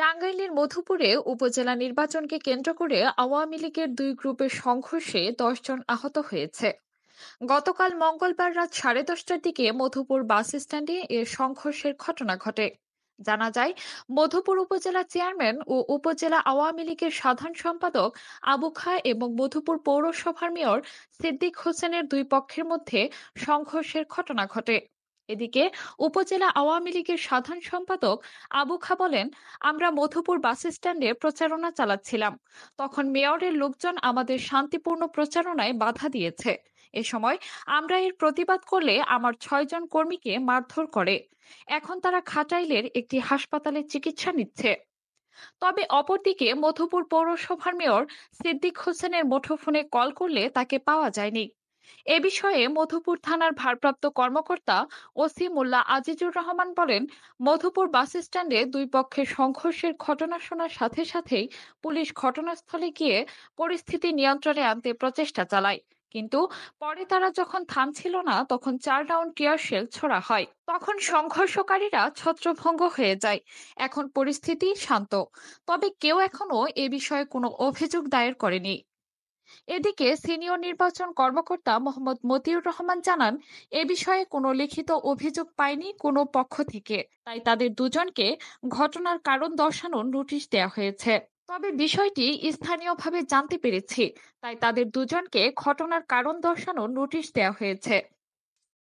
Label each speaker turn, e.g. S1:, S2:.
S1: টাঙ্গাইলের মধুপুরে উপজেলা নির্বাচনকে কেন্দ্র করে আওয়ামী লীগের দুই গ্রুপের সংঘর্ষে 10 জন আহত হয়েছে। গতকাল মঙ্গলবার রাত 10:30টার দিকে মধুপুর বাস স্ট্যান্ডে এর সংঘর্ষের ঘটনা ঘটে। জানা যায়, মধুপুর উপজেলা চেয়ারম্যান ও উপজেলা আওয়ামী লীগের সাধারণ সম্পাদক আবু খা এবং মধুপুর পৌরসভার মেয়র সিদ্দিক হোসেনের দুই পক্ষের মধ্যে সংঘর্ষের ঘটনা ঘটে। এদিকে উপজেলা আওয়ামী লীগের সাধারণ সম্পাদক আবু খা বলেন, আমরা মধুপুর বাস স্ট্যান্ডে প্রচারণা চালাচ্ছিলাম। তখন মেয়রের লোকজন আমাদের শান্তিপূর্ণ প্রচারণায় বাধা দিয়েছে। এ সময় আমরা এর প্রতিবাদ করলে আমার 6 জন কর্মীকে মারধর করে। এখন তারা খাটাইলের একটি হাসপাতালে চিকিৎসা নিচ্ছে। তবে অপরদিকে মধুপুর পৌরসভার মেয়র সিদ্দিক হোসেনের মুঠোফোনে কল করলে তাকে পাওয়া যায়নি। এ বিষয়ে মধুপুর থানার ভারপ্রাপ্ত কর্মকর্তা ওসি মোল্লা আজিজুর রহমান বলেন, মধুপুর বাস স্ট্যান্ডে দুই পক্ষের সংঘর্ষের ঘটনা শোনার সাথে সাথেই পুলিশ ঘটনাস্থলে গিয়ে পরিস্থিতি নিয়ন্ত্রণে আনতে প্রচেষ্টা চালায়। কিন্তু পরে তারা যখন থামছিল না, তখন 4 রাউন্ড টিয়ার শেল ছোড়া হয়। তখন সংঘর্ষকারীরা ছত্রভঙ্গ হয়ে যায়। এখন পরিস্থিতি শান্ত, তবে কেউ এখনো এ বিষয়ে কোনো অভিযোগ দায়ের করেনি। এদিকে সিনিয়র নির্বাচন কর্মকর্তা মোহাম্মদ মতিউর রহমান জানান, এ বিষয়ে কোনো লিখিত অভিযোগ পায়নি কোনো পক্ষ থেকে, তাই তাদের দুজনকে ঘটনার কারণ দর্শানোর নোটিশ দেওয়া হয়েছে। তবে বিষয়টি স্থানীয়ভাবে জানতে পেরেছি, তাই তাদের দুজনকে ঘটনার কারণ দর্শানোর নোটিশ দেওয়া হয়েছে।